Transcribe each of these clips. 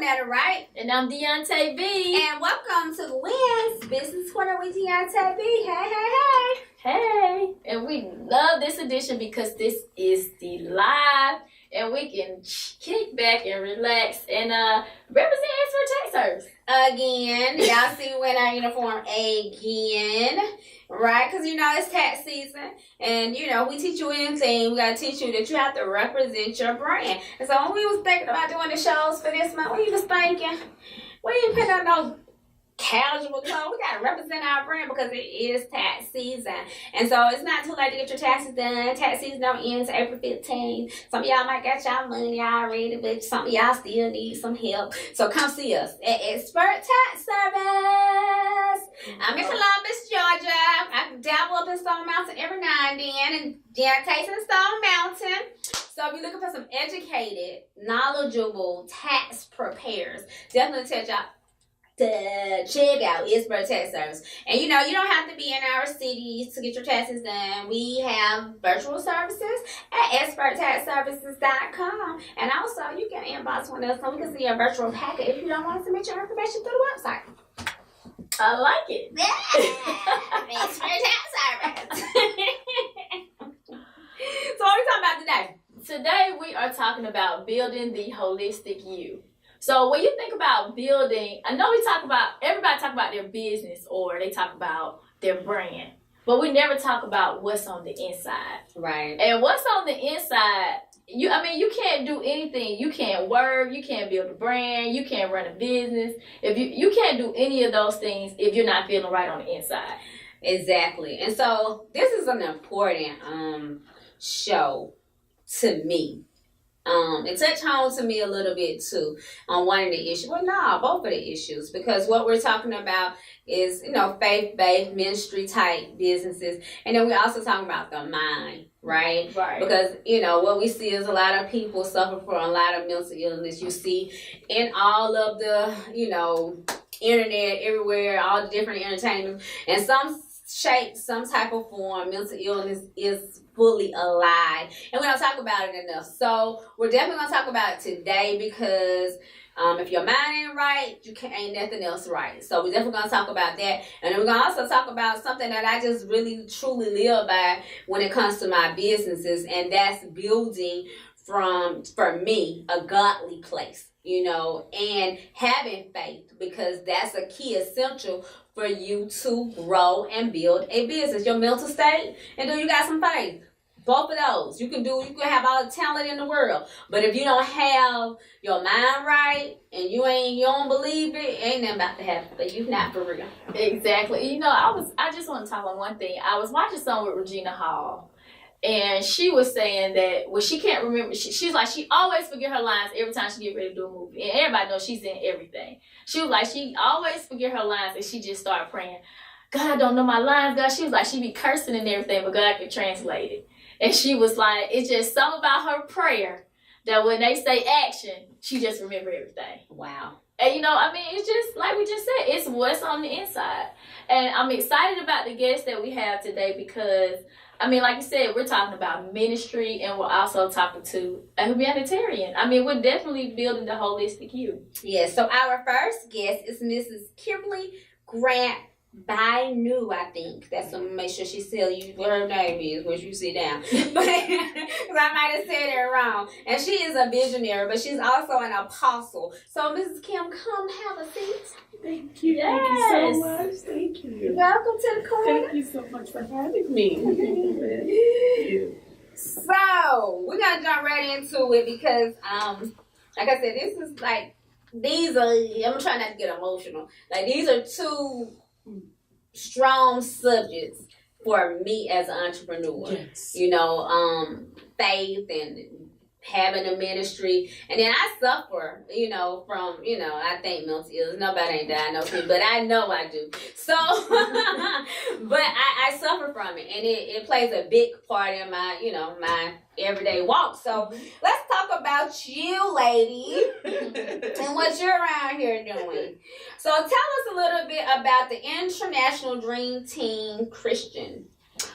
Netta, right? And I'm Deonta B. And welcome to Gwen's Business Corner with Deonta B. Hey, hey, hey. Hey. And we love this edition because this is the live and we can kick back and relax and represent Expert Tax Service. Again. Y'all see we wearing our uniform again. Right? Because, it's tax season. And, we teach you anything. We got to teach you that you have to represent your brand. And so when we was thinking about doing the shows for this month, we was thinking, we ain't put on no casual clothes. We got to represent our brand because it is tax season. And so it's not too late to get your taxes done. Tax season don't end until April 15th. Some of y'all might got y'all money already, but some of y'all still need some help. So come see us at Expert Tax Service. I'm in Columbus, Georgia. I dabble up in Stone Mountain every now and then, and Deonta's in Stone Mountain. So if you're looking for some educated, knowledgeable tax preparers, definitely tell y'all to check out Expert Tax Service. And you don't have to be in our cities to get your taxes done. We have virtual services at experttaxservices.com. And also you can inbox one of us so we can see your virtual packet if you don't want to submit your information through the website. I like it. Yeah. Expert Tax Service. So what are we talking about today? Today we are talking about building the holistic you. So when you think about building, I know everybody talk about their business or they talk about their brand, but we never talk about what's on the inside. Right. And what's on the inside, you can't do anything. You can't work, you can't build a brand, you can't run a business. If you can't do any of those things if you're not feeling right on the inside. Exactly. And so this is an important show to me. It touched home to me a little bit too on one of the issues. Well, no, both of the issues, because what we're talking about is, faith-based ministry type businesses. And then we're also talking about the mind, right? Right. Because, what we see is a lot of people suffer from a lot of mental illness. You see in all of the, internet, everywhere, all the different entertainment. And some shape, some type of form, mental illness is fully alive, and we don't talk about it enough. So we're definitely gonna talk about it today because if your mind ain't right, ain't nothing else right. So we're definitely gonna talk about that, and then we're gonna also talk about something that I just really truly live by when it comes to my businesses, and that's building for me, a godly place. And having faith, because that's a key essential for you to grow and build a business. Your mental state, and do you got some faith? Both of those. You can have all the talent in the world, but if you don't have your mind right and you don't believe it, ain't nothing about to happen. But you not for real. Exactly. I just want to talk about one thing. I was watching something with Regina Hall. And she was saying that she can't remember. She's like, she always forget her lines every time she get ready to do a movie. And everybody knows she's in everything. She was like, she always forget her lines, and she just started praying, God, I don't know my lines, God. She was like, she be cursing and everything, but God can translate it. And she was like, it's just something about her prayer that when they say action, she just remember everything. Wow. And it's just like we just said, it's what's on the inside. And I'm excited about the guest that we have today because like you said, we're talking about ministry, and we're also talking to a humanitarian. We're definitely building the holistic you. Yeah, so our first guest is Mrs. Kimberly Grant Binu, I think. That's to make sure she tell you what her name is when you sit down. But because I might have said it wrong. And she is a visionary, but she's also an apostle. So Mrs. Kim, come have a seat. Thank you. Yes. Thank you so much. Thank you. Welcome to the corner. Thank you so much for having me. Thank you. So we're gonna jump right into it because like I said, this is like I'm trying not to get emotional. Like these are two strong subjects for me as an entrepreneur. Yes. Faith and having a ministry, and then I suffer, from, I think mental illness. Nobody ain't diagnosed me, but I know I do. So, but I suffer from it, and it plays a big part in my, my everyday walk. So let's talk about you, lady, and what you're around here doing. So tell us a little bit about the International Dream Team Christian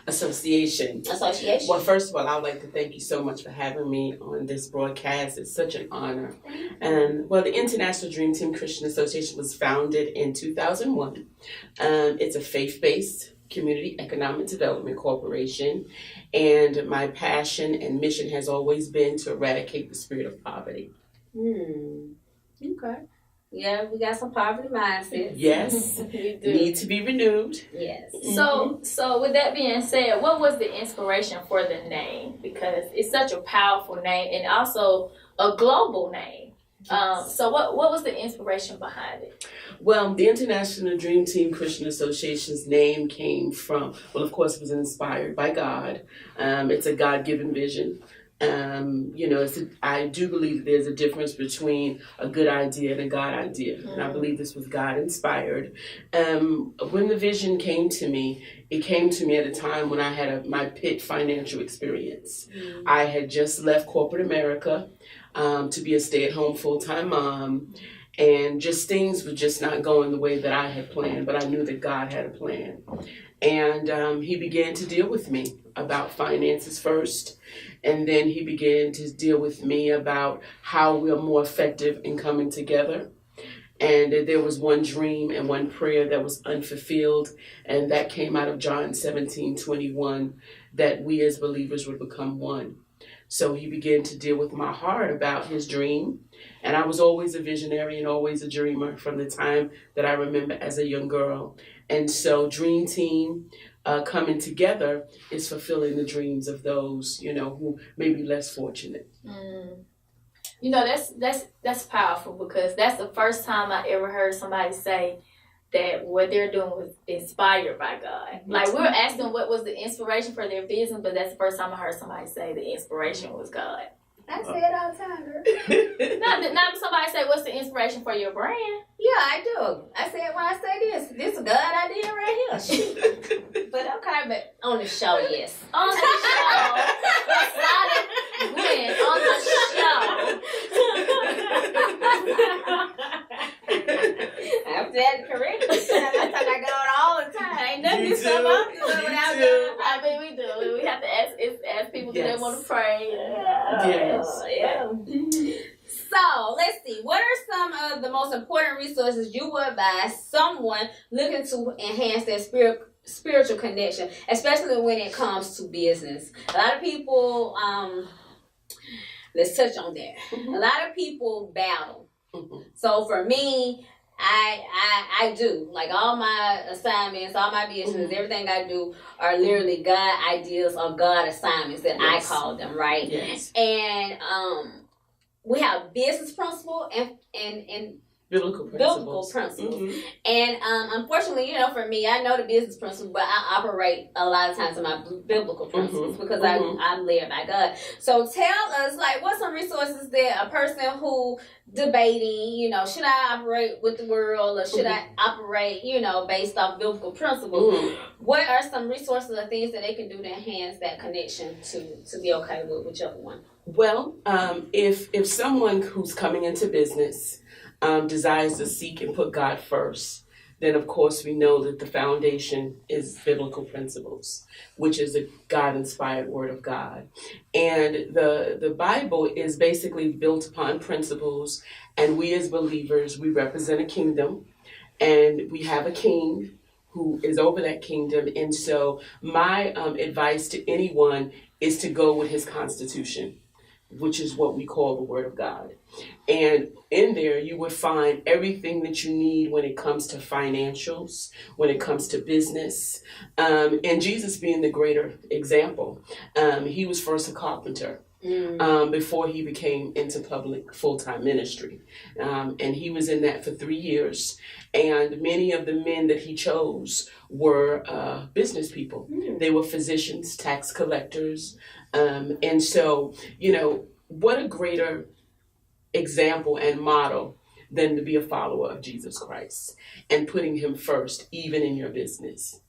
Association. Association. Well, first of all, I would like to thank you so much for having me on this broadcast. It's such an honor. And well, the International Dream Team Christian Association was founded in 2001. It's a faith-based community economic development corporation, and my passion and mission has always been to eradicate the spirit of poverty. Okay. Yeah, we got some poverty mindsets. Yes, We do. need to be renewed. Yes. So with that being said, what was the inspiration for the name? Because it's such a powerful name and also a global name. So what was the inspiration behind it? Well, the International Dream Team Christian Association's name came from, well, of course, it was inspired by God. It's a God-given vision. I do believe there's a difference between a good idea and a God idea. And I believe this was God inspired. When the vision came to me, it came to me at a time when I had my pit financial experience. I had just left corporate America to be a stay-at-home full-time mom. And just things were just not going the way that I had planned, but I knew that God had a plan. And he began to deal with me about finances first. And then he began to deal with me about how we're more effective in coming together. And there was one dream and one prayer that was unfulfilled. And that came out of John 17:21, that we as believers would become one. So he began to deal with my heart about his dream. And I was always a visionary and always a dreamer from the time that I remember as a young girl. And so Dream Team coming together is fulfilling the dreams of those, who may be less fortunate. That's powerful, because that's the first time I ever heard somebody say that what they're doing was inspired by God. Like, we were asking what was the inspiration for their business, but that's the first time I heard somebody say the inspiration was God. I say it all the time, girl. Not somebody say, what's the inspiration for your brand? Yeah, I do. I say it when I say this. This is a God idea right here. Shoot. But okay, but on the show, yes. On the show. Excited Gwen on the show. After that, correct. That's how I go on all the time. Ain't nothing stuff I'm doing without God. I mean, we do. We have to ask people do they want to pray. Yes. Yeah. So, let's see. What are some of the most important resources you would advise someone looking to enhance their spiritual connection, especially when it comes to business? A lot of people, let's touch on that. A lot of people battle. So, for me, I do. Like, all my assignments, all my business, everything I do are literally God ideas or God assignments that I call them, right? Yes. And we have business principle and Biblical principles. And unfortunately, for me, I know the business principles, but I operate a lot of times in my biblical principles because I'm led by God. So tell us, like, what's some resources that a person who debating, should I operate with the world or should I operate, based off biblical principles? What are some resources or things that they can do to enhance that connection to be okay with whichever one? Well, if someone who's coming into business desires to seek and put God first, then of course we know that the foundation is biblical principles, which is a God-inspired word of God. And the Bible is basically built upon principles, and we as believers, we represent a kingdom, and we have a king who is over that kingdom. And so my advice to anyone is to go with his constitution, which is what we call the Word of God. And in there, you would find everything that you need when it comes to financials, when it comes to business. And Jesus being the greater example, he was first a carpenter before he became into public full-time ministry. And he was in that for 3 years. And many of the men that he chose were business people. They were physicians, tax collectors. And so, what a greater example and model than to be a follower of Jesus Christ and putting him first, even in your business.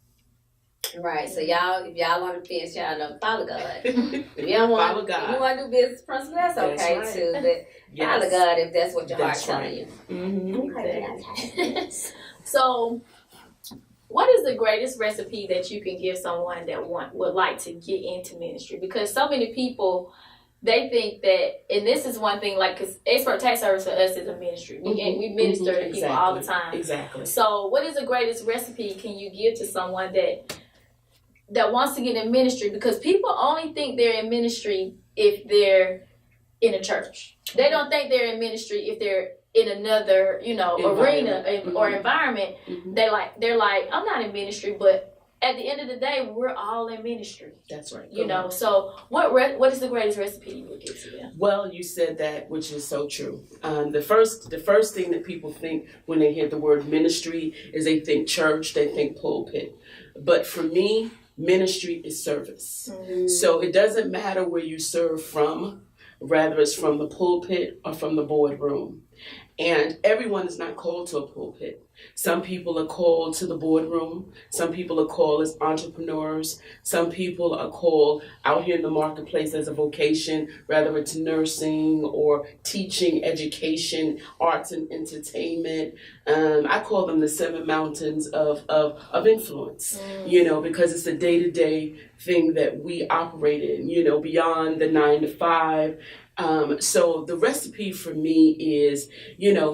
Right. So if y'all on the fence, y'all know follow God. If you don't want Follow God. If you want to do business principles, that's okay right. too. But follow God if that's what your heart's telling you. So what is the greatest recipe that you can give someone that would like to get into ministry? Because so many people, they think that, and this is one thing, like, because Expert Tax Service for us is a ministry. We minister to people all the time. Exactly. So what is the greatest recipe can you give to someone that wants to get in ministry? Because people only think they're in ministry if they're in a church. They don't think they're in ministry if they're in another, arena or environment. They're like, I'm not in ministry, but at the end of the day, we're all in ministry. That's right. So what is the greatest recipe you would give to them? Well, you said that, which is so true. The first thing that people think when they hear the word ministry is they think church, they think pulpit. But for me, ministry is service. So it doesn't matter where you serve from, rather it's from the pulpit or from the boardroom. And everyone is not called to a pulpit. Some people are called to the boardroom. Some people are called as entrepreneurs. Some people are called out here in the marketplace as a vocation, whether it's nursing or teaching, education, arts and entertainment. I call them the 7 mountains of influence, because it's a day-to-day thing that we operate in, beyond the 9 to 5. So the recipe for me is,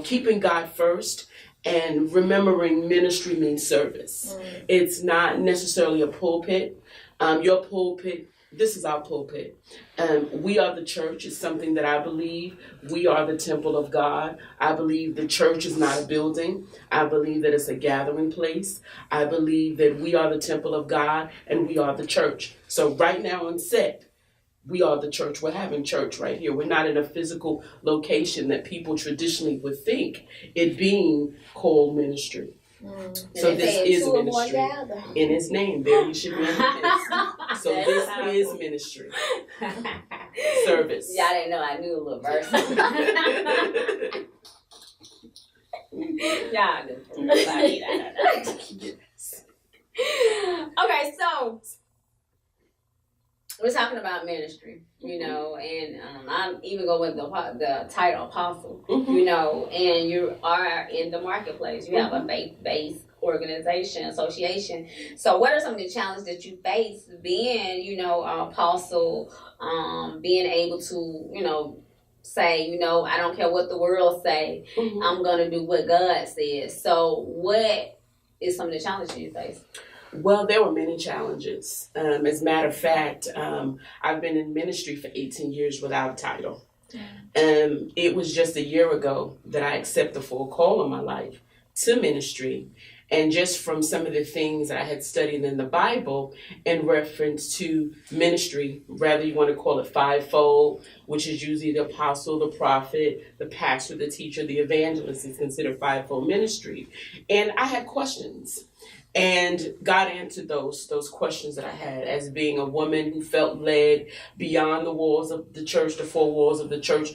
keeping God first and remembering ministry means service. It's not necessarily a pulpit. Your pulpit, this is our pulpit. We are the church. It's something that I believe. We are the temple of God. I believe the church is not a building. I believe that it's a gathering place. I believe that we are the temple of God and we are the church. So right now on set, we are the church. We're having church right here. We're not in a physical location that people traditionally would think it being called ministry. So this is ministry. In his name, there you should be in the midst. So this is ministry. Service. Y'all didn't know I knew a little verse. Y'all knew. Okay, so we're talking about ministry, and I'm even go with the title apostle, and you are in the marketplace. You have a faith-based organization, association. So what are some of the challenges that you face being, an apostle, being able to, say, I don't care what the world say, I'm going to do what God says. So what is some of the challenges you face? Well, there were many challenges. As a matter of fact, I've been in ministry for 18 years without a title. It was just a year ago that I accepted the full call on my life to ministry. And just from some of the things that I had studied in the Bible in reference to ministry, rather you want to call it fivefold, which is usually the apostle, the prophet, the pastor, the teacher, the evangelist is considered fivefold ministry. And I had questions. And God answered those questions that I had as being a woman who felt led beyond the walls of the church, the 4 walls of the church,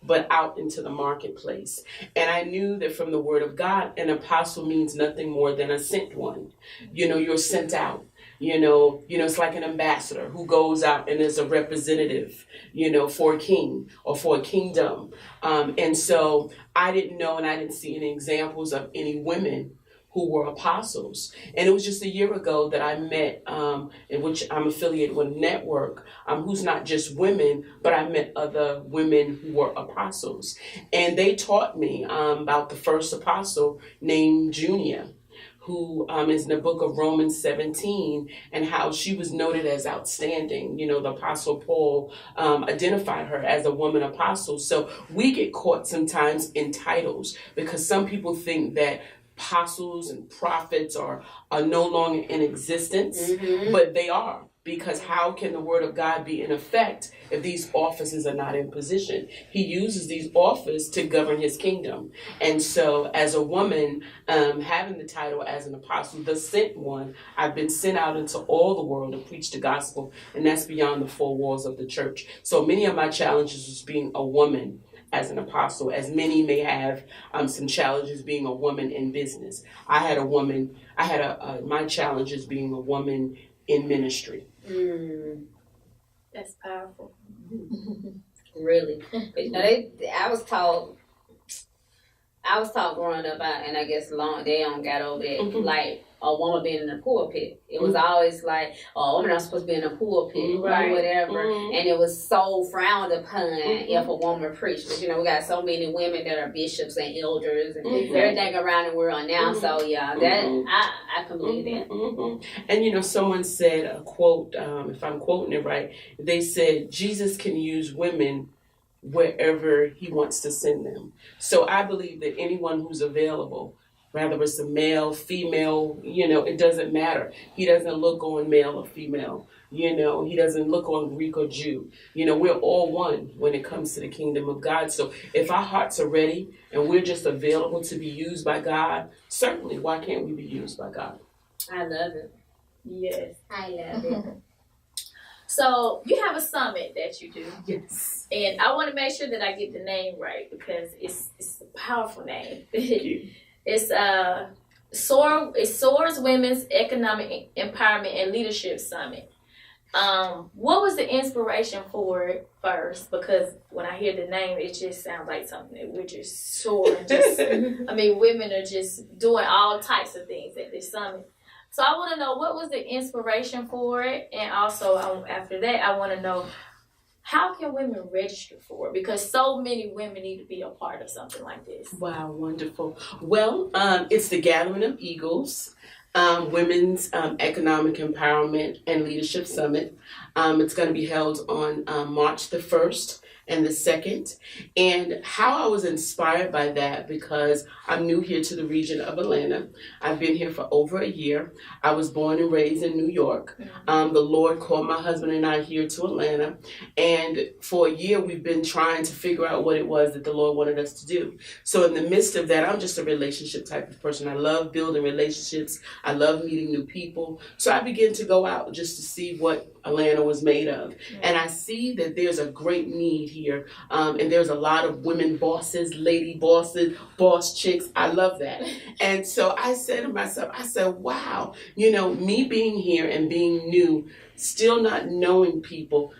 but out into the marketplace. And I knew that from the word of God, an apostle means nothing more than a sent one. You're sent out. It's like an ambassador who goes out and is a representative, for a king or for a kingdom. And so I didn't know, and I didn't see any examples of any women who were apostles. And it was just a year ago that I met, in which I'm affiliated with a network, who's not just women, but I met other women who were apostles. And they taught me about the first apostle named Junia, who is in the book of Romans 17, and how she was noted as outstanding. The Apostle Paul identified her as a woman apostle. So we get caught sometimes in titles because some people think that apostles and prophets are no longer in existence, but they are. Because how can the word of God be in effect if these offices are not in position? He uses these offices to govern his kingdom. And so as a woman, having the title as an apostle, the sent one, I've been sent out into all the world to preach the gospel, and that's beyond the 4 walls of the church. So many of my challenges was being a woman as an apostle, as many may have some challenges being a woman in business. My challenges being a woman in ministry. That's powerful. Really. But I was told I was taught growing up, and I guess they don't got over that, like a woman being in the pulpit. It was always like, oh, a woman not supposed to be in the pulpit, Right. or whatever. And it was so frowned upon if a woman preached. But, we got so many women that are bishops and elders and everything around the world now. So, yeah, that I can believe that. And, someone said a quote, if I'm quoting it right, they said, Jesus can use women wherever he wants to send them. So I believe that anyone who's available, whether it's a male, female, it doesn't matter. He doesn't look on male or female. He doesn't look on Greek or Jew. We're all one when it comes to the kingdom of God. So if our hearts are ready and we're just available to be used by God, certainly, why can't we be used by God? I love it. Yes. I love it. So you have a summit that you do. Yes. And I want to make sure that I get the name right because it's a powerful name. It's SOAR's Women's Economic Empowerment and Leadership Summit. What was the inspiration for it first? Because when I hear the name, it just sounds like something that we're just soaring. Women are just doing all types of things at this summit. So I want to know what was the inspiration for it, and also after that, I want to know how can women register for it? Because so many women need to be a part of something like this. Wow, wonderful. Well, it's the Gathering of Eagles, Women's Economic Empowerment and Leadership Summit. It's going to be held on March the 1st and the 2nd. And how I was inspired by that, because I'm new here to the region of Atlanta. I've been here for over a year. I was born and raised in New York. The Lord called my husband and I here to Atlanta. And for a year, we've been trying to figure out what it was that the Lord wanted us to do. So in the midst of that, I'm just a relationship type of person. I love building relationships. I love meeting new people. So I began to go out just to see what Atlanta was made of. And I see that there's a great need here. And there's a lot of women bosses, lady bosses, boss chicks. I love that. And so I said to myself, wow, me being here and being new, still not knowing people,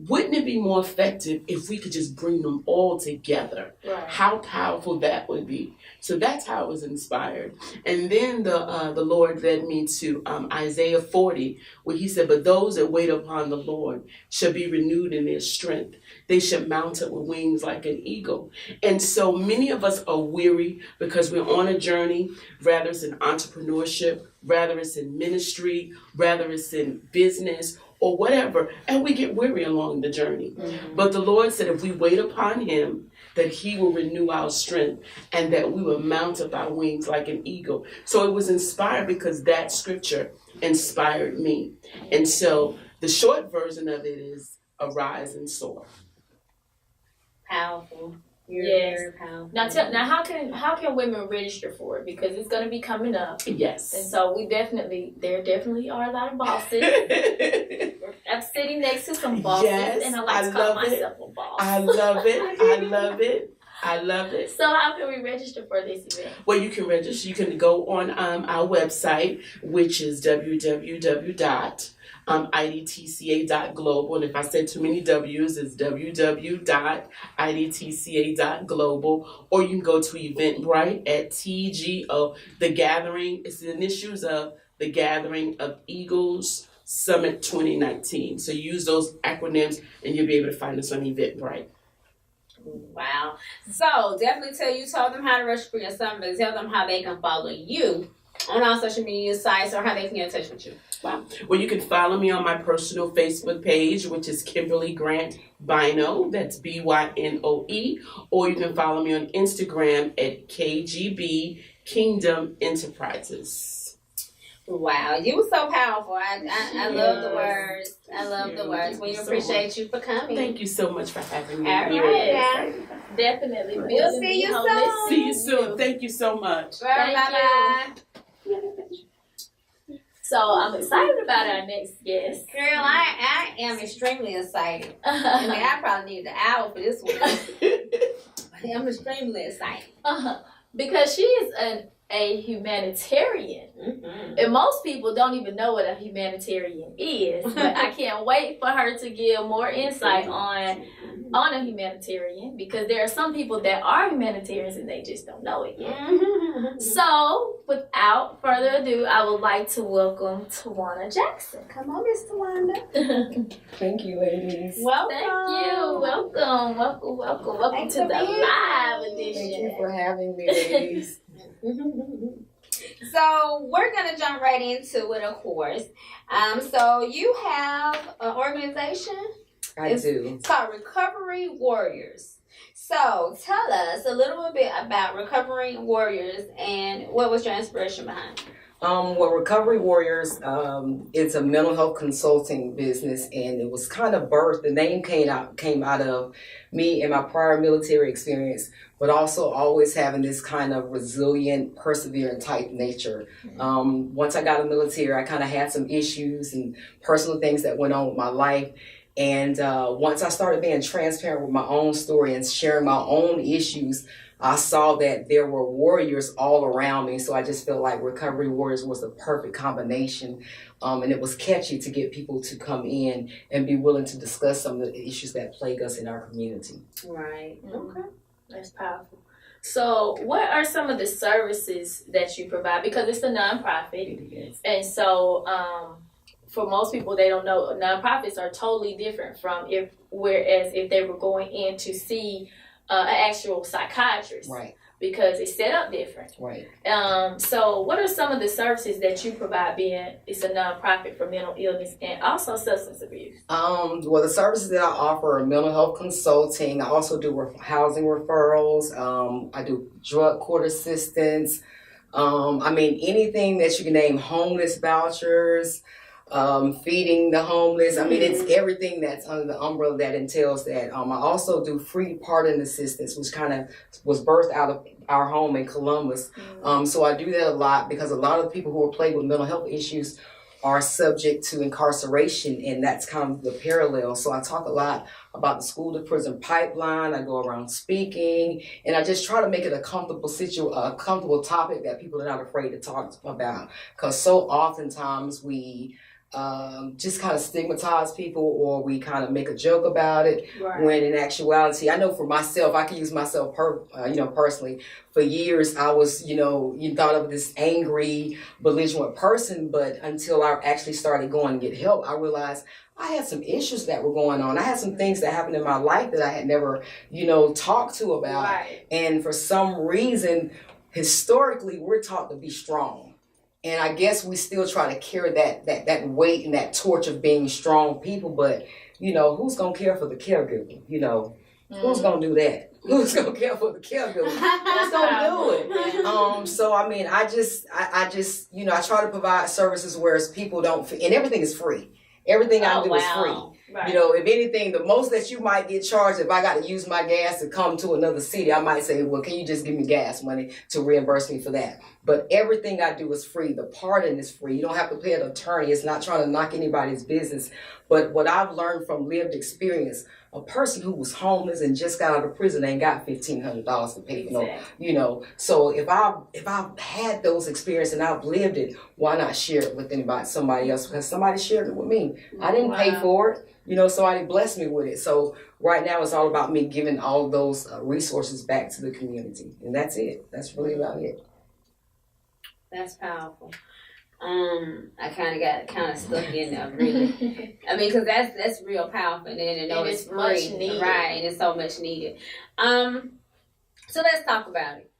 wouldn't it be more effective if we could just bring them all together? Right. How powerful that would be. So that's how I was inspired. And then the Lord led me to Isaiah 40, where he said, but those that wait upon the Lord shall be renewed in their strength. They shall mount up with wings like an eagle. And so many of us are weary because we're on a journey, rather it's in entrepreneurship, rather it's in ministry, rather it's in business, or whatever, and we get weary along the journey. But the Lord said if we wait upon him, that he will renew our strength and that we will mount up our wings like an eagle. So it was inspired because that scripture inspired me. And so the short version of it is arise and soar. Powerful. Yes. Very powerful. Now how can women register for it? Because it's going to be coming up. Yes. And so there definitely are a lot of bosses. I'm sitting next to some bosses, and I like to call myself a boss. I love it. So how can we register for this event? Well, you can register. You can go on our website, which is www.idtca.global. And if I said too many W's, it's www.idtca.global. Or you can go to Eventbrite at TGO. The Gathering, it's the initials of the Gathering of Eagles Summit 2019. So use those acronyms and you'll be able to find us on Eventbrite. Wow. So definitely tell them how to register for your summit. Tell them how they can follow you on our social media sites or how they can get in touch with you. Wow. Well, you can follow me on my personal Facebook page, which is Kimberly Grant Bino. That's BYNOE. Or you can follow me on Instagram at KGB Kingdom Enterprises. Wow, you were so powerful. I love the words. I love the words. We appreciate you for coming. Thank you so much for having me. All right. Definitely. We'll see you soon. See you soon. Thank you so much. Bye. So I'm excited about our next guest. Girl, I am extremely excited. I probably need an hour for this one. I'm extremely excited. Because she is a humanitarian. And most people don't even know what a humanitarian is. But I can't wait for her to give more insight on on a humanitarian, because there are some people that are humanitarians and they just don't know it yet. So, without further ado, I would like to welcome Tawana Jackson. Come on, Miss Tawanda. Thank you, ladies. Welcome. Thank you. Welcome Thanks to for the being here. live Thank you edition. for having me, ladies. So we're gonna jump right into it, of course. So you have an organization. I do. It's called Recovery Warriors. So tell us a little bit about Recovery Warriors and what was your inspiration behind it? Well, Recovery Warriors, it's a mental health consulting business, and it was kind of birthed. The name came out of me and my prior military experience, but also always having this kind of resilient, persevering type nature. Once I got in the military, I kind of had some issues and personal things that went on with my life. And once I started being transparent with my own story and sharing my own issues, I saw that there were warriors all around me. So I just felt like Recovery Warriors was the perfect combination. And it was catchy to get people to come in and be willing to discuss some of the issues that plague us in our community. Right. Okay. That's powerful. So, what are some of the services that you provide? Because it's a nonprofit. Yes. And so, for most people, they don't know nonprofits are totally different from whereas if they were going in to see an actual psychiatrist, Right. Because it's set up different. Right. So, what are some of the services that you provide? Being it's a nonprofit for mental illness and also substance abuse. Well, the services that I offer are mental health consulting. I also do housing referrals. I do drug court assistance. Anything that you can name, homeless vouchers. Feeding the homeless. It's everything that's under the umbrella that entails that. I also do free pardon assistance, which kind of was birthed out of our home in Columbus. So I do that a lot because a lot of the people who are plagued with mental health issues are subject to incarceration, and that's kind of the parallel. So I talk a lot about the school to prison pipeline. I go around speaking, and I just try to make it a comfortable topic that people are not afraid to talk about. Because so oftentimes we just kind of stigmatize people, or we kind of make a joke about it. Right. When in actuality, I know for myself, I can use myself personally. For years, I was, you thought of this angry, belligerent person, but until I actually started going to get help, I realized I had some issues that were going on. I had some things that happened in my life that I had never, talked to about. Right. And for some reason, historically, we're taught to be strong. And I guess we still try to carry that weight and that torch of being strong people. But, who's going to care for the caregiver? Who's going to do that? Who's going to care for the caregiver? Who's going to do it? I try to provide services where people don't, and everything is free. Everything I do is free. Right. If anything, the most that you might get charged, if I got to use my gas to come to another city, I might say, well, can you just give me gas money to reimburse me for that? But everything I do is free. The pardon is free. You don't have to pay an attorney. It's not trying to knock anybody's business. But what I've learned from lived experience, a person who was homeless and just got out of prison ain't got $1,500 to pay. Exactly. So if I've had those experiences and I've lived it, why not share it with somebody else? Because somebody shared it with me. I didn't pay for it. Somebody blessed me with it. So right now it's all about me giving all those resources back to the community, and that's it. That's really about it. That's powerful. I kind of stuck in there, really. Because that's real powerful, and then it's free, much needed, right? And it's so much needed. So let's talk about it.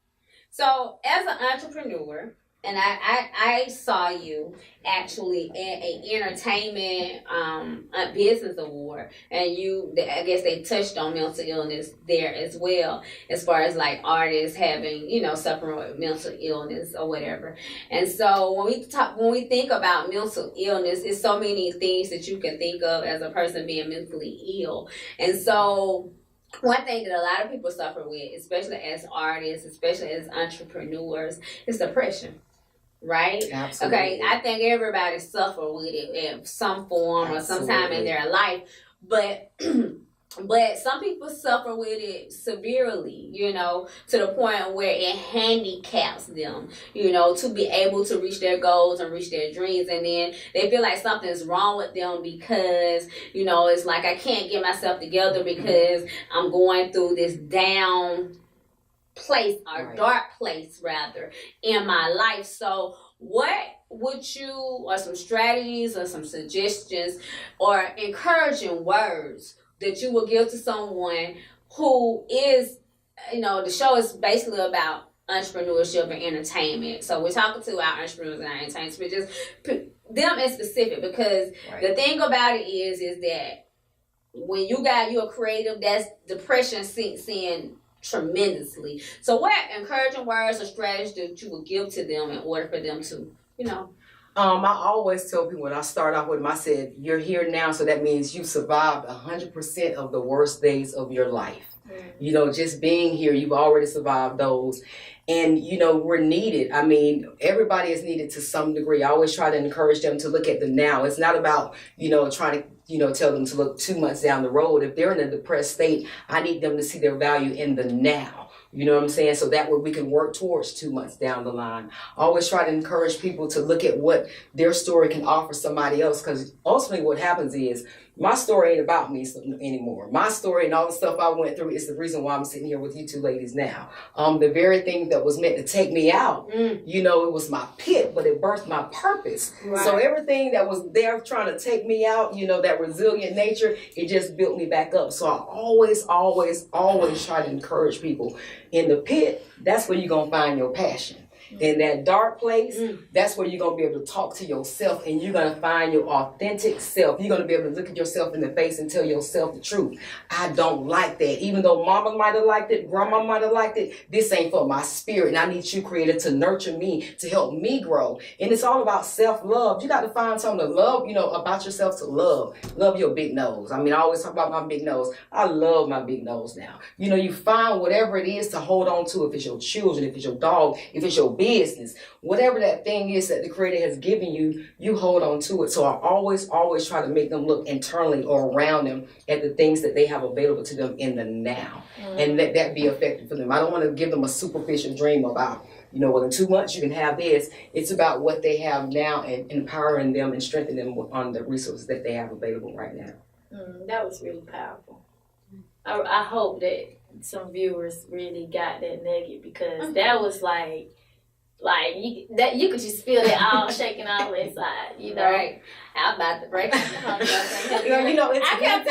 So as an entrepreneur, and I saw you actually at an entertainment a business award, and I guess they touched on mental illness there as well, as far as like artists having suffering with mental illness or whatever. And so when we think about mental illness, it's so many things that you can think of as a person being mentally ill. And so one thing that a lot of people suffer with, especially as artists, especially as entrepreneurs, is depression. Right? Absolutely. Okay, I think everybody suffer with it in some form or sometime in their life. But But some people suffer with it severely, you know, to the point where it handicaps them, you know, to be able to reach their goals and reach their dreams. And then they feel like something's wrong with them because, you know, it's like I can't get myself together because I'm going through this down place, or dark place rather, in my life. So what would you, or some strategies or some suggestions or encouraging words that you will give to someone who is, you know, the show is basically about entrepreneurship and entertainment. So we're talking to our entrepreneurs and our entertainers, but just them in specific, because the thing about it is that when you're creative, that's depression sinks in tremendously. So what encouraging words or strategies that you would give to them in order for them to, you know? I always tell people when I start off with them, I said, you're here now, so that means you've survived 100% of the worst days of your life. You know, just being here, you've already survived those. And, you know, we're needed. I mean, everybody is needed to some degree. I always try to encourage them to look at the now. It's not about, you know, trying to, you know, tell them to look 2 months down the road. If they're in a depressed state, I need them to see their value in the now. You know what I'm saying? So that way we can work towards 2 months down the line. I always try to encourage people to look at what their story can offer somebody else, because ultimately what happens is my story ain't about me anymore. My story and all the stuff I went through is the reason why I'm sitting here with you two ladies now. The very thing that was meant to take me out, you know, it was my pit, but it birthed my purpose. Right. So everything that was there trying to take me out, you know, that resilient nature, it just built me back up. So I always try to encourage people. In the pit, that's where you're going to find your passion. In that dark place, that's where you're going to be able to talk to yourself, and you're going to find your authentic self. You're going to be able to look at yourself in the face and tell yourself the truth. I don't like that. Even though mama might have liked it, grandma might have liked it, this ain't for my spirit. And I need you, Creator, to nurture me, to help me grow. And it's all about self-love. You got to find something to love, you know, about yourself, to love. Love your big nose. I mean, I always talk about my big nose. I love my big nose now. You know, you find whatever it is to hold on to, if it's your children, if it's your dog, if it's your business, whatever that thing is that the Creator has given you, you hold on to it. So I always try to make them look internally or around them at the things that they have available to them in the now, and let that be effective for them. I don't want to give them a superficial dream about, you know, well, in 2 months you can have this. It's about what they have now and empowering them and strengthening them on the resources that they have available right now. That was really powerful. I hope that some viewers really got that nugget, because that was like you could just feel it all shaking all inside, you know. Right. I'm about to break. You know, it's I kept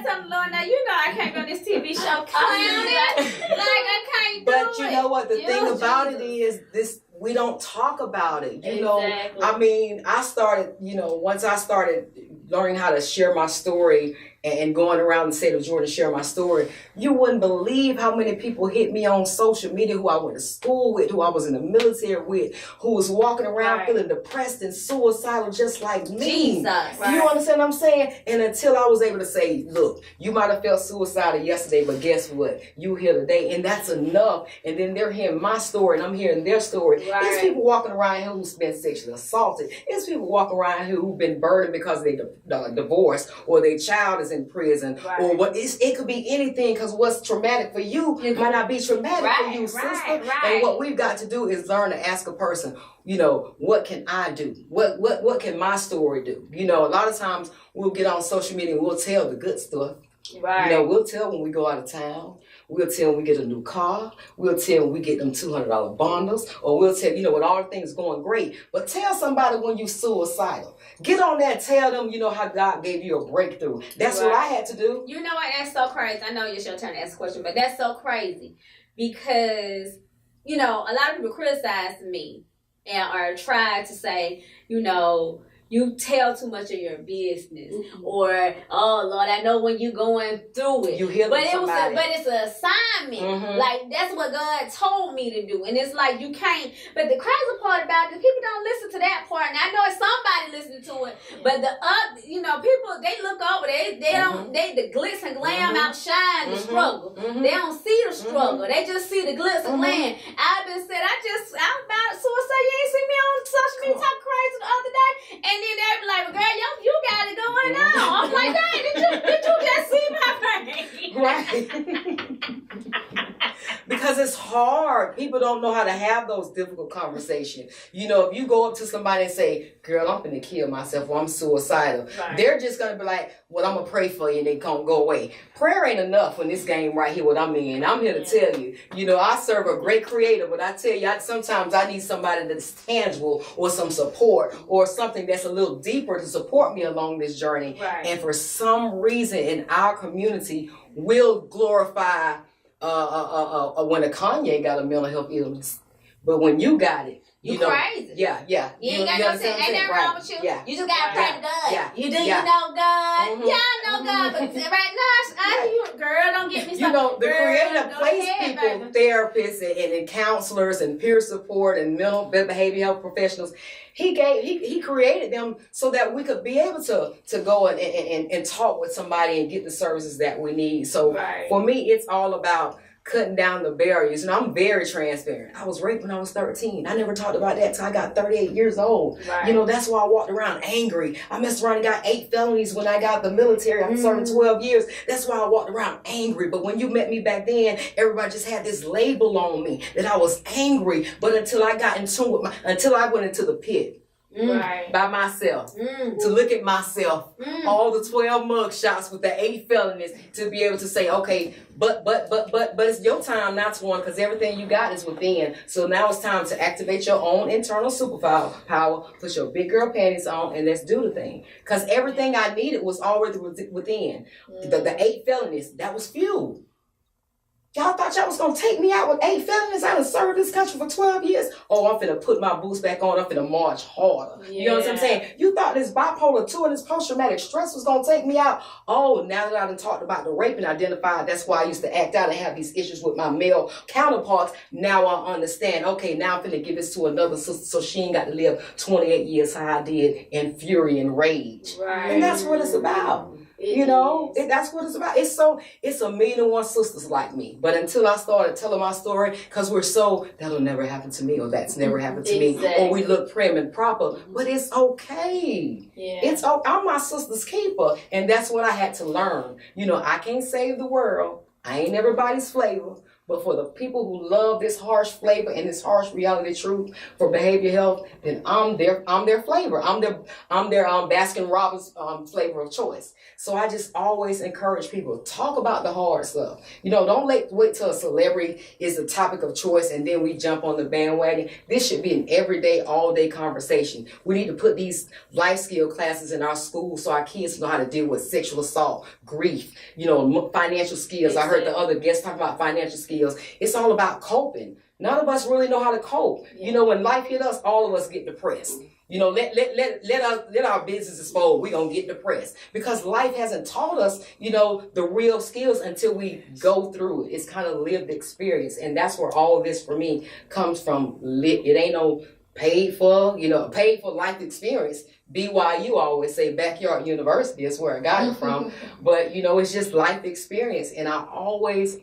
telling Lord, now you know I can't go on this TV show clowning. Like I can't do it. But you know what? The thing about it is this. We don't talk about it. You know, I mean, I started, you know, once I started learning how to share my story and going around the state of Georgia to share my story, you wouldn't believe how many people hit me on social media who I went to school with, who I was in the military with, who was walking around feeling depressed and suicidal just like me. Jesus. Right. You understand what I'm saying? And until I was able to say, look, you might have felt suicidal yesterday, but guess what? You here today, and that's enough. And then they're hearing my story, and I'm hearing their story. Right. There's people walking around here who's been sexually assaulted. There's people walking around here who've been burdened because they divorced, or their child is in prison, or what. It could be anything, because what's traumatic for you might not be traumatic for you, sister. And what we've got to do is learn to ask a person, you know, what can I do? What can my story do? You know, a lot of times we'll get on social media and we'll tell the good stuff. Right. You know, we'll tell when we go out of town. We'll tell when we get a new car. We'll tell when we get them $200 bundles. Or we'll tell, you know, when all things going great. But tell somebody when you're suicidal. Get on that. Tell them, you know, how God gave you a breakthrough. That's what I had to do. You know what? That's so crazy. I know it's your turn to ask a question, but that's so crazy. Because, you know, a lot of people criticize me or try to say, you know, you tell too much of your business, or oh Lord, I know when you're going through it. You hear but it's an assignment. Like that's what God told me to do, and it's like you can't. But the crazy part about it is people don't listen to that part. And I know it's somebody listening to it, but you know, people they look over, they don't the glitz and glam outshine the struggle. They don't see the struggle. They just see the glitz and glam. I'm about suicide. You ain't see me on social media talking crazy the other day, and then they be like, well, girl, you got it going on. I'm like, dang, did you just see my face? Right. Because it's hard. People don't know how to have those difficult conversations. You know, if you go up to somebody and say, girl, I'm finna kill myself or I'm suicidal, they're just going to be like, well, I'm going to pray for you and they can't go away. Prayer ain't enough in this game right here, what I'm in. I'm here to tell you, you know, I serve a great creator, but I tell you, sometimes I need somebody that's tangible or some support or something that's a little deeper to support me along this journey. Right. And for some reason in our community, we'll glorify when a Kanye got a mental health illness, but when you got it, you know, crazy. Yeah. You ain't got no sense. Ain't nothing wrong with you. Yeah. You just gotta pray to God. Yeah. You know God. Mm-hmm. Yeah, I know God. But right now, girl, don't get me started. You know, the girl, Creator placed people, baby. therapists and counselors and peer support and mental behavior health professionals. He created them so that we could be able to go and talk with somebody and get the services that we need. So for me, it's all about cutting down the barriers. And I'm very transparent. I was raped when I was 13. I never talked about that till I got 38 years old. Right. You know, that's why I walked around angry. I messed around and got 8 felonies when I got the military. I'm serving 12 years. That's why I walked around angry. But when you met me back then, everybody just had this label on me that I was angry. But until I got in tune with until I went into the pit. By myself, to look at myself, all the 12 mug shots with the 8 felonies, to be able to say, okay, but it's your time not to want, because everything you got is within. So now it's time to activate your own internal superpower, put your big girl panties on, and let's do the thing. Because everything I needed was already within. The 8 felonies, that was fuel. Y'all thought y'all was going to take me out with 8 felonies? I done served this country for 12 years. Oh, I'm finna put my boots back on. I'm finna march harder. You know what I'm saying? You thought this bipolar 2 and this post-traumatic stress was going to take me out? Oh, now that I done talked about the rape and identified, that's why I used to act out and have these issues with my male counterparts. Now I understand. Okay, now I'm finna give this to another sister so she ain't got to live 28 years how I did in fury and rage. And that's what it's about. You know, that's what it's about. It's a 1,000,001 sisters like me. But until I started telling my story, because that'll never happen to me, or that's never happened to me, or we look prim and proper. But it's okay. I'm my sister's keeper. And that's what I had to learn. You know, I can't save the world. I ain't everybody's flavor. But for the people who love this harsh flavor and this harsh reality truth for behavior health, then I'm their flavor. I'm their Baskin Robbins flavor of choice. So I just always encourage people, talk about the hard stuff. You know, don't wait till a celebrity is the topic of choice and then we jump on the bandwagon. This should be an everyday, all-day conversation. We need to put these life skill classes in our schools so our kids know how to deal with sexual assault, grief, you know, financial skills. I heard the other guests talk about financial skills. It's all about coping. None of us really know how to cope. You know, when life hit us, all of us get depressed. You know, let our businesses fold. We're going to get depressed because life hasn't taught us, you know, the real skills until we go through it. It's kind of lived experience. And that's where all of this for me comes from. It ain't no paid for life experience. BYU always say backyard university is where I got it from. But, you know, it's just life experience. And I always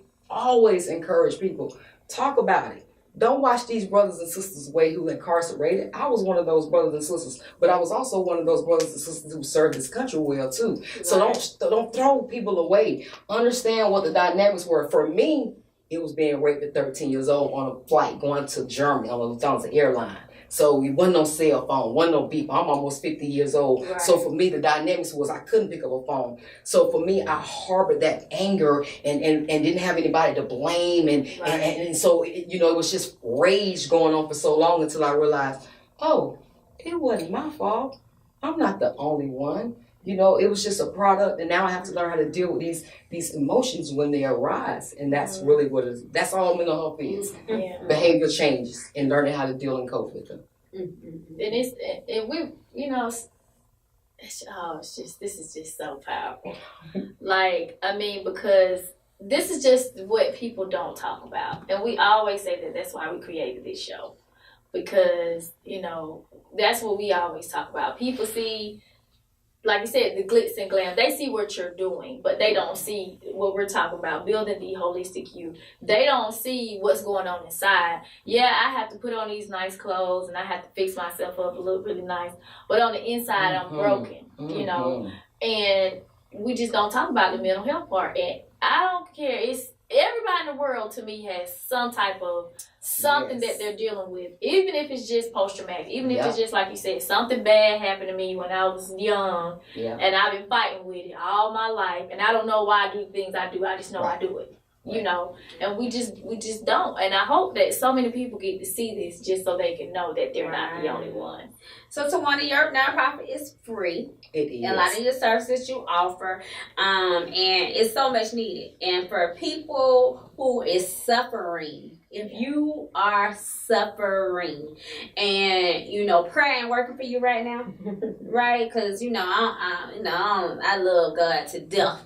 encourage people, talk about it. Don't watch these brothers and sisters away who incarcerated. I was one of those brothers and sisters, but I was also one of those brothers and sisters who served this country well too. So don't throw people away. Understand what the dynamics were. For me, it was being raped at 13 years old on a flight going to Germany on a Lufthansa airline. So it wasn't no cell phone, wasn't no beep. I'm almost 50 years old. So for me, the dynamics was I couldn't pick up a phone. So for me, I harbored that anger and didn't have anybody to blame. And so, it was just rage going on for so long until I realized, oh, it wasn't my fault. I'm not the only one. You know, it was just a product, and now I have to learn how to deal with these emotions when they arise, and that's really what it is. That's all mental health is. Behavior changes and learning how to deal and cope with them. And we, you know, this is just so powerful. Like, I mean, because this is just what people don't talk about, and we always say that that's why we created this show, because you know that's what we always talk about. People see, like you said, the glitz and glam. They see what you're doing, but they don't see what we're talking about, building the holistic you. They don't see what's going on inside. Yeah, I have to put on these nice clothes and I have to fix myself up a little really nice, but on the inside I'm broken, you know. And we just don't talk about the mental health part. And I don't care. It's everybody in the world to me has some type of something that they're dealing with, even if it's just post-traumatic, even if it's just like you said, something bad happened to me when I was young, and I've been fighting with it all my life, and I don't know why I do the things I do. I just know I do it. You know, and we just don't. And I hope that so many people get to see this just so they can know that they're not the only one. So Tawana, your nonprofit is free. It is. A lot of your services you offer, and it's so much needed. And for people who is suffering, if you are suffering, and you know prayer ain't working for you right now, right? Because you know I love God to death,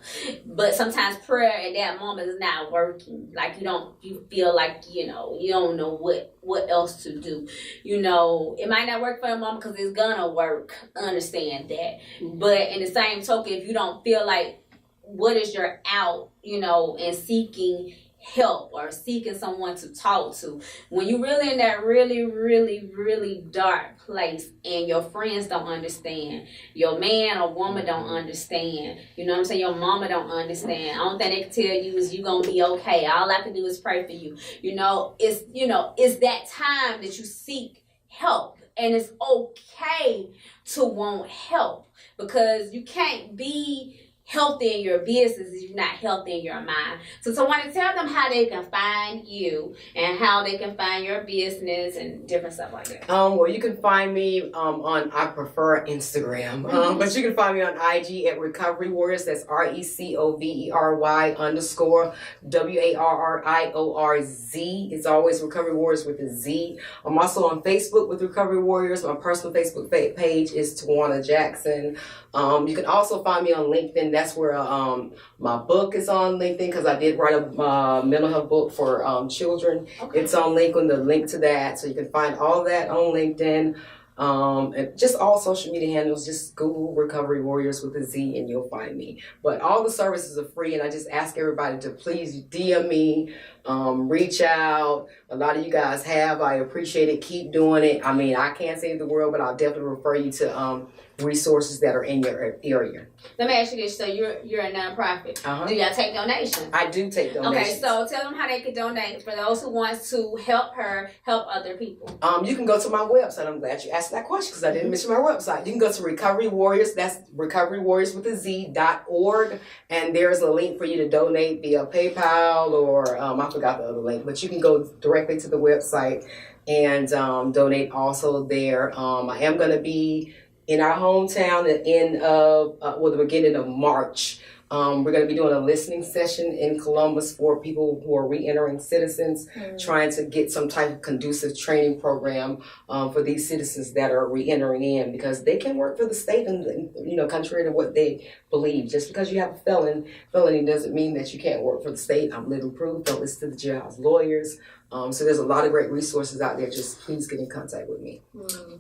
but sometimes prayer at that moment is not working. Like you feel like you don't know what else to do. You know, it might not work for a moment because it's gonna work. Understand that. But in the same token, if you don't feel like what is your out, and seeking help or seeking someone to talk to, when you're really in that really, really, really dark place and your friends don't understand, your man or woman don't understand, you know what I'm saying, your mama don't understand, the only thing they can tell you is you gonna be okay, all I can do is pray for you, it's that time that you seek help. And it's okay to want help, because you can't be healthy in your business if you're not healthy in your mind. So I want to tell them how they can find you and how they can find your business and different stuff like that. Well, you can find me on, I prefer Instagram, but you can find me on IG at Recovery Warriors. That's RECOVERY_WARRIORZ. It's always Recovery Warriors with a Z. I'm also on Facebook with Recovery Warriors. My personal Facebook page is Tawana Jackson. You can also find me on LinkedIn. That's where my book is on LinkedIn, because I did write a mental health book for children. Okay. It's on LinkedIn, the link to that. So you can find all that on LinkedIn. And just all social media handles, just Google Recovery Warriors with a Z and you'll find me. But all the services are free, and I just ask everybody to please DM me, reach out. A lot of you guys have. I appreciate it. Keep doing it. I mean, I can't save the world, but I'll definitely refer you to resources that are in your area. Let me ask you this. So you're a nonprofit. Do y'all take donations? I do take donations. Okay, so tell them how they can donate for those who want to help her help other people. You can go to my website. I'm glad you asked that question because I didn't mention my website. You can go to Recovery Warriors. That's Recovery Warriors with a Z.org, and there's a link for you to donate via PayPal or I forgot the other link, but you can go directly to the website and donate also there. I am going to be in our hometown at the beginning of March. We're going to be doing a listening session in Columbus for people who are re-entering citizens, trying to get some type of conducive training program for these citizens that are re-entering in, because they can work for the state and contrary to what they believe. Just because you have a felony doesn't mean that you can't work for the state. I'm living proof. Don't listen to the jailhouse lawyers. So there's a lot of great resources out there. Just please get in contact with me.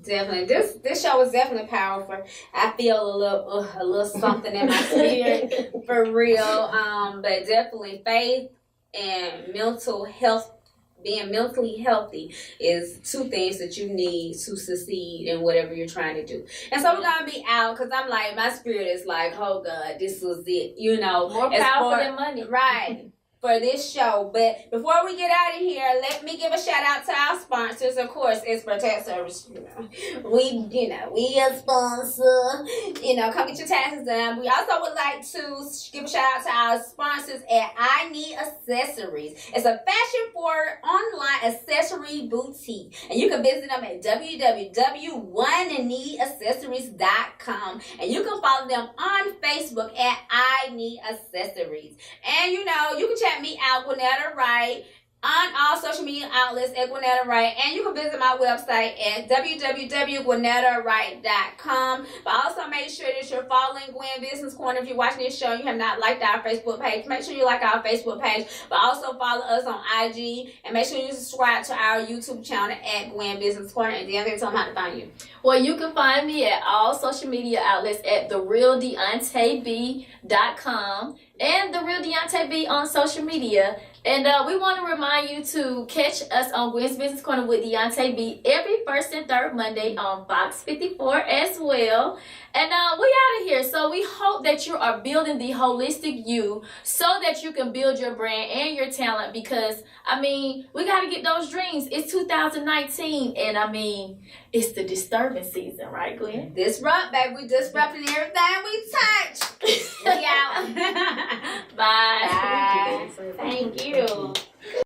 Definitely. This show is definitely powerful. I feel a little something in my spirit for real. But definitely faith and mental health, being mentally healthy is two things that you need to succeed in whatever you're trying to do. And so we're going to be out, because I'm like, my spirit is like, oh God, this was it. More powerful than money. Right. For this show. But before we get out of here, let me give a shout out to our sponsors. Of course, it's Protect Service. We a sponsor. Come get your taxes done. We also would like to give a shout out to our sponsors at I Need Accessories. It's a fashion forward online accessory boutique, and you can visit them at www.oneneedaccessories.com, and you can follow them on Facebook at I Need Accessories. And you can check me out, Gwinnetta Wright, on all social media outlets at Gwinnetta Wright, and you can visit my website at www.gwinnetawright.com. But also make sure that you're following Gwen Business Corner. If you're watching this show and you have not liked our Facebook page, make sure you like our Facebook page, but also follow us on IG, and make sure you subscribe to our YouTube channel at Gwen Business Corner. And then tell them how to find you. Well, you can find me at all social media outlets at TheRealDeontaB.com and The Real Deonta B on social media. And we want to remind you to catch us on Gwen's Business Corner with Deonta B every first and third Monday on Fox 54 as well. And we out of here. story. So we hope that you are building the holistic you so that you can build your brand and your talent, because I mean, we got to get those dreams. It's 2019, and I mean, it's the disturbing season, right, Gwen? Disrupt, baby. We disrupting everything we touch. We out. Bye. Bye. Thank you.